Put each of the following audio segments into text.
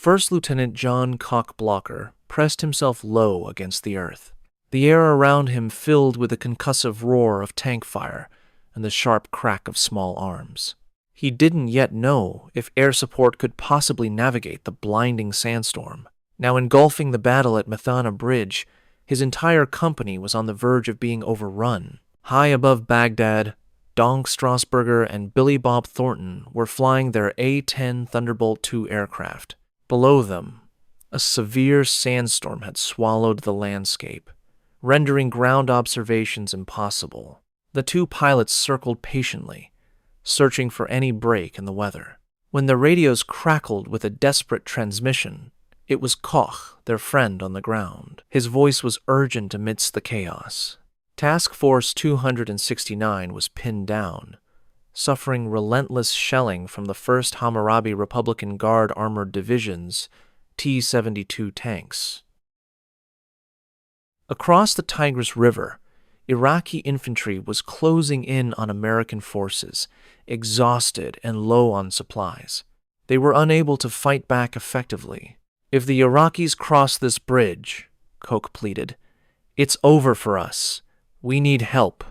First Lieutenant John Koch Blocher pressed himself low against the earth. The air around him filled with the concussive roar of tank fire and the sharp crack of small arms. He didn't yet know if air support could possibly navigate the blinding sandstorm. Now engulfing the battle at Mathana Bridge, his entire company was on the verge of being overrun. High above Baghdad, Donk, Strasburger, and Billy Bob Thornton were flying their A-10 Thunderbolt II aircraft. Below them, a severe sandstorm had swallowed the landscape, rendering ground observations impossible. The two pilots circled patiently, searching for any break in the weather. When the radios crackled with a desperate transmission, it was Koch, their friend on the ground. His voice was urgent amidst the chaos. Task Force 269 was pinned down, suffering relentless shelling from the 1st Hammurabi Republican Guard Armored Division's T-72 tanks. Across the Tigris River, Iraqi infantry was closing in on American forces, exhausted and low on supplies. They were unable to fight back effectively. "If the Iraqis cross this bridge," Koch pleaded, "it's over for us. We need help.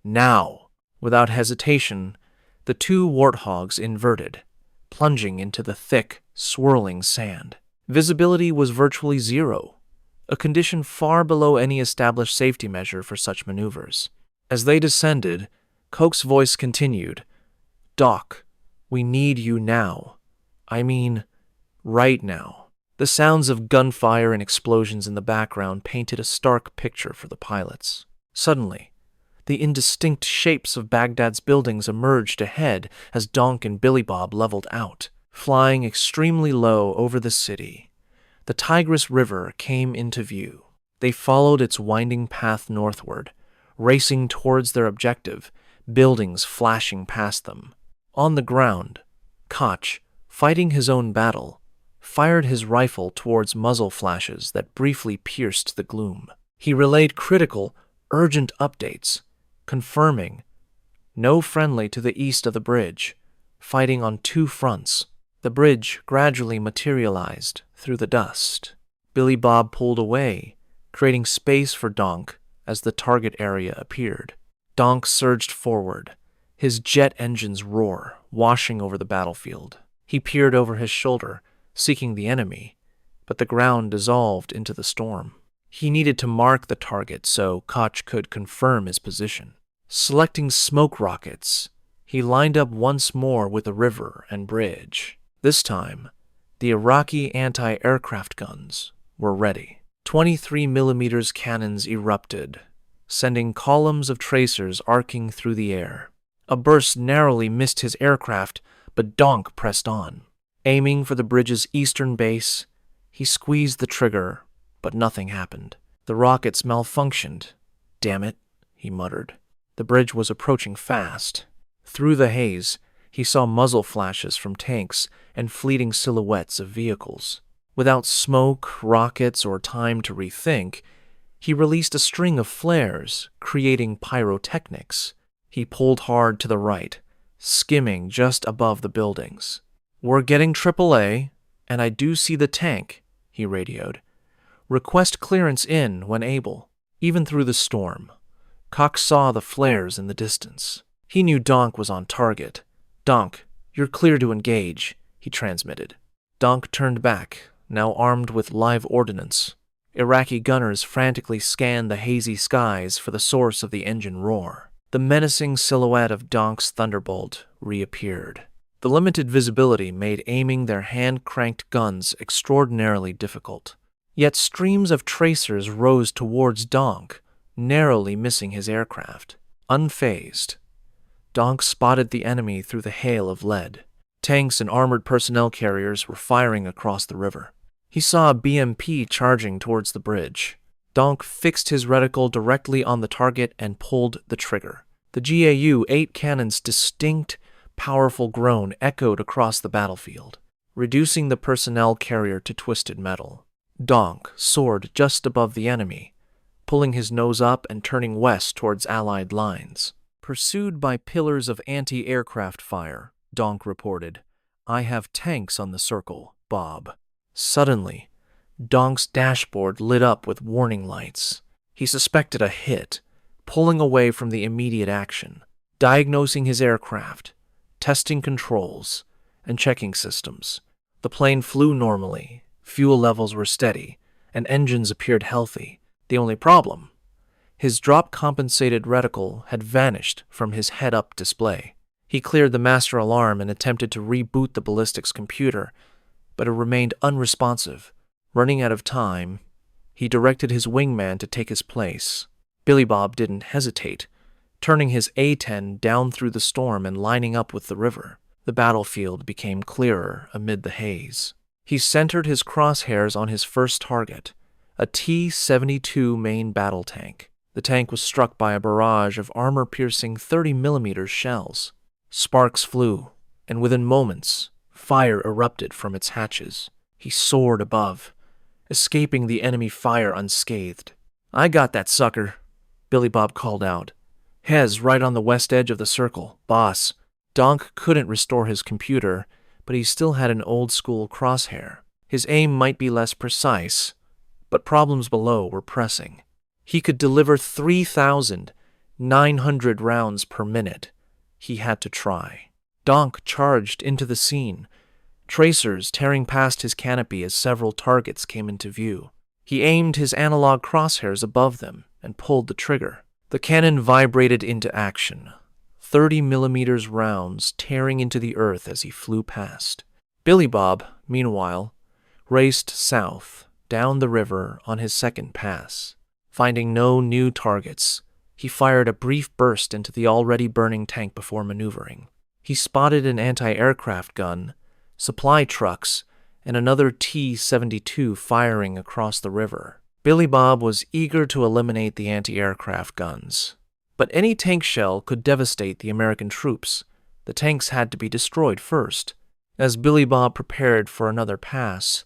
Now." Without hesitation, the two Warthogs inverted, plunging into the thick, swirling sand. Visibility was virtually zero, a condition far below any established safety measure for such maneuvers. As they descended, Koch's voice continued, "Doc, we need you now. I mean, right now." The sounds of gunfire and explosions in the background painted a stark picture for the pilots. Suddenly, the indistinct shapes of Baghdad's buildings emerged ahead as Donk and Billy Bob leveled out. Flying extremely low over the city, the Tigris River came into view. They followed its winding path northward, racing towards their objective, buildings flashing past them. On the ground, Koch, fighting his own battle, fired his rifle towards muzzle flashes that briefly pierced the gloom. He relayed critical, urgent updates, confirming no friendly to the east of the bridge, fighting on two fronts. The bridge gradually materialized through the dust. Billy Bob pulled away, creating space for Donk as the target area appeared. Donk surged forward, his jet engines roar, washing over the battlefield. He peered over his shoulder, seeking the enemy, but the ground dissolved into the storm. He needed to mark the target so Koch could confirm his position. Selecting smoke rockets, he lined up once more with the river and bridge. This time, the Iraqi anti-aircraft guns were ready. 23mm cannons erupted, sending columns of tracers arcing through the air. A burst narrowly missed his aircraft, but Donk pressed on. Aiming for the bridge's eastern base, he squeezed the trigger, but nothing happened. The rockets malfunctioned. "Damn it," he muttered. The bridge was approaching fast. Through the haze, he saw muzzle flashes from tanks and fleeting silhouettes of vehicles. Without smoke, rockets, or time to rethink, he released a string of flares, creating pyrotechnics. He pulled hard to the right, skimming just above the buildings. "We're getting AAA, and I do see the tank," he radioed. "Request clearance in when able." Even through the storm, Koch saw the flares in the distance. He knew Donk was on target. "Donk, you're clear to engage," he transmitted. Donk turned back, now armed with live ordnance. Iraqi gunners frantically scanned the hazy skies for the source of the engine roar. The menacing silhouette of Donk's Thunderbolt reappeared. The limited visibility made aiming their hand-cranked guns extraordinarily difficult. Yet streams of tracers rose towards Donk, narrowly missing his aircraft. Unfazed, Donk spotted the enemy through the hail of lead. Tanks and armored personnel carriers were firing across the river. He saw a BMP charging towards the bridge. Donk fixed his reticle directly on the target and pulled the trigger. The GAU-8 cannon's distinct, powerful groan echoed across the battlefield, reducing the personnel carrier to twisted metal. Donk soared just above the enemy, pulling his nose up and turning west towards Allied lines. Pursued by pillars of anti-aircraft fire, Donk reported, "I have tanks on the circle, Bob." Suddenly, Donk's dashboard lit up with warning lights. He suspected a hit, pulling away from the immediate action, diagnosing his aircraft, testing controls, and checking systems. The plane flew normally, fuel levels were steady, and engines appeared healthy. The only problem: his drop-compensated reticle had vanished from his head-up display. He cleared the master alarm and attempted to reboot the ballistics computer, but it remained unresponsive. Running out of time, he directed his wingman to take his place. Billy Bob didn't hesitate, turning his A-10 down through the storm and lining up with the river. The battlefield became clearer amid the haze. He centered his crosshairs on his first target, a T-72 main battle tank. The tank was struck by a barrage of armor-piercing 30mm shells. Sparks flew, and within moments, fire erupted from its hatches. He soared above, escaping the enemy fire unscathed. "I got that sucker," Billy Bob called out. "Hez, right on the west edge of the circle, boss." Donk couldn't restore his computer, but he still had an old-school crosshair. His aim might be less precise, but problems below were pressing. He could deliver 3,900 rounds per minute. He had to try. Donk charged into the scene, tracers tearing past his canopy as several targets came into view. He aimed his analog crosshairs above them and pulled the trigger. The cannon vibrated into action, 30mm rounds tearing into the earth as he flew past. Billy Bob, meanwhile, raced south, down the river on his second pass. Finding no new targets, he fired a brief burst into the already burning tank before maneuvering. He spotted an anti-aircraft gun, supply trucks, and another T-72 firing across the river. Billy Bob was eager to eliminate the anti-aircraft guns. But any tank shell could devastate the American troops. The tanks had to be destroyed first. As Billy Bob prepared for another pass,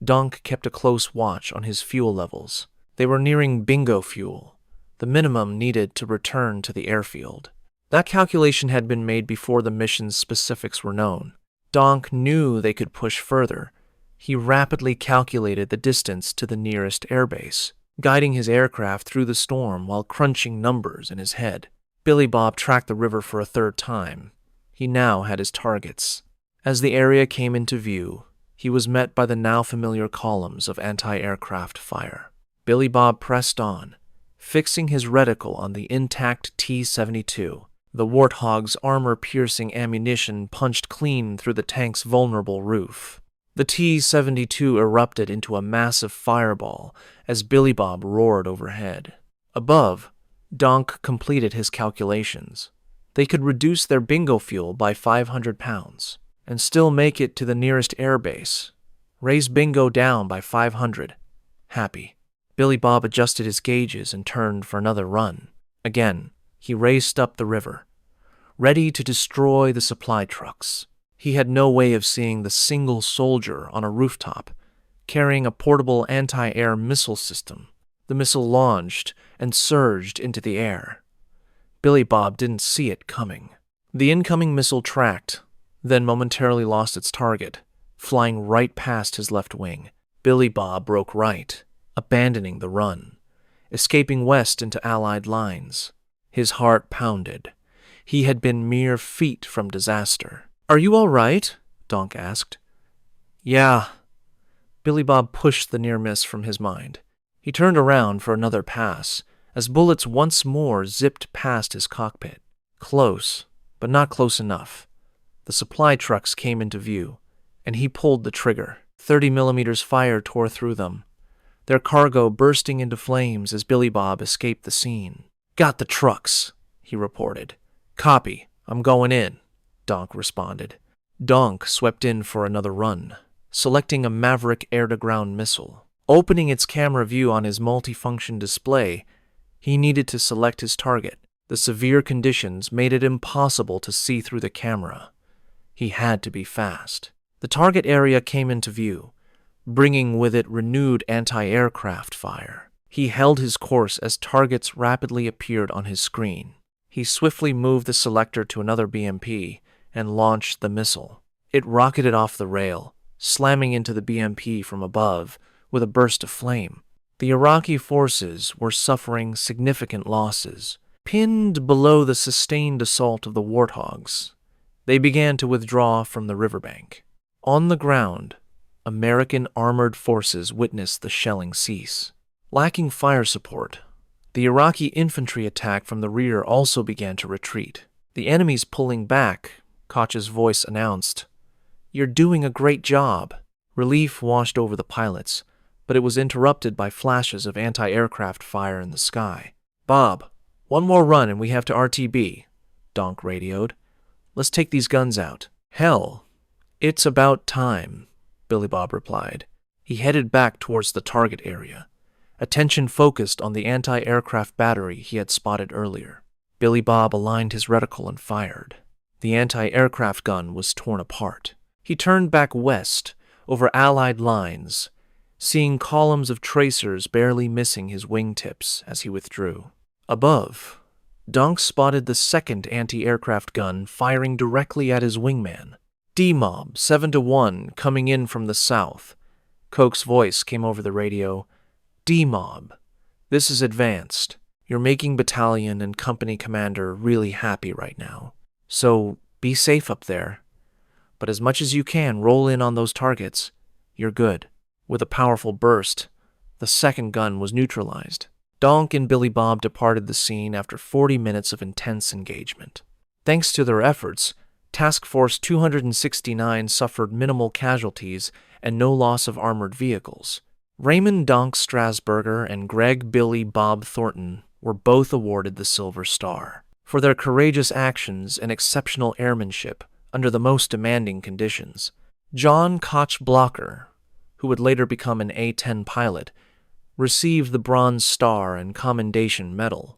Donk kept a close watch on his fuel levels. They were nearing bingo fuel, the minimum needed to return to the airfield. That calculation had been made before the mission's specifics were known. Donk knew they could push further. He rapidly calculated the distance to the nearest airbase, guiding his aircraft through the storm while crunching numbers in his head. Billy Bob tracked the river for a third time. He now had his targets. As the area came into view, he was met by the now familiar columns of anti-aircraft fire. Billy Bob pressed on, fixing his reticle on the intact T-72. The Warthog's armor-piercing ammunition punched clean through the tank's vulnerable roof. The T-72 erupted into a massive fireball as Billy Bob roared overhead. Above, Donk completed his calculations. They could reduce their bingo fuel by 500 pounds and still make it to the nearest airbase. Raise bingo down by 500. Happy. Billy Bob adjusted his gauges and turned for another run. Again, he raced up the river, ready to destroy the supply trucks. He had no way of seeing the single soldier on a rooftop, carrying a portable anti-air missile system. The missile launched and surged into the air. Billy Bob didn't see it coming. The incoming missile tracked, then momentarily lost its target, flying right past his left wing. Billy Bob broke right, abandoning the run, escaping west into Allied lines. His heart pounded. He had been mere feet from disaster. "Are you all right?" Donk asked. "Yeah." Billy Bob pushed the near miss from his mind. He turned around for another pass as bullets once more zipped past his cockpit. Close, but not close enough. The supply trucks came into view, and he pulled the trigger. 30mm fire tore through them, their cargo bursting into flames as Billy Bob escaped the scene. "Got the trucks," he reported. "Copy. I'm going in," Donk responded. Donk swept in for another run, selecting a Maverick air-to-ground missile. Opening its camera view on his multifunction display, he needed to select his target. The severe conditions made it impossible to see through the camera. He had to be fast. The target area came into view, bringing with it renewed anti-aircraft fire. He held his course as targets rapidly appeared on his screen. He swiftly moved the selector to another BMP and launched the missile. It rocketed off the rail, slamming into the BMP from above with a burst of flame. The Iraqi forces were suffering significant losses. Pinned below the sustained assault of the Warthogs, they began to withdraw from the riverbank. On the ground, American armored forces witnessed the shelling cease. Lacking fire support, the Iraqi infantry attack from the rear also began to retreat. The enemy's pulling back, Koch's voice announced. "You're doing a great job." Relief washed over the pilots, but it was interrupted by flashes of anti-aircraft fire in the sky. "Bob, one more run and we have to RTB," Donk radioed. "Let's take these guns out." "Hell, it's about time," Billy Bob replied. He headed back towards the target area, attention focused on the anti-aircraft battery he had spotted earlier. Billy Bob aligned his reticle and fired. The anti-aircraft gun was torn apart. He turned back west, over Allied lines, seeing columns of tracers barely missing his wingtips as he withdrew. Above, Donk spotted the second anti-aircraft gun firing directly at his wingman. D-Mob, 7-1, coming in from the south. Koch's voice came over the radio. "D-Mob, this is advanced. You're making battalion and company commander really happy right now. So be safe up there. But as much as you can, roll in on those targets. You're good." With a powerful burst, the second gun was neutralized. Donk and Billy Bob departed the scene after 40 minutes of intense engagement. Thanks to their efforts, Task Force 269 suffered minimal casualties and no loss of armored vehicles. Raymond Donk Strasburger and Greg Billy Bob Thornton were both awarded the Silver Star for their courageous actions and exceptional airmanship under the most demanding conditions. John Koch Blocher, who would later become an A-10 pilot, received the Bronze Star and Commendation Medal.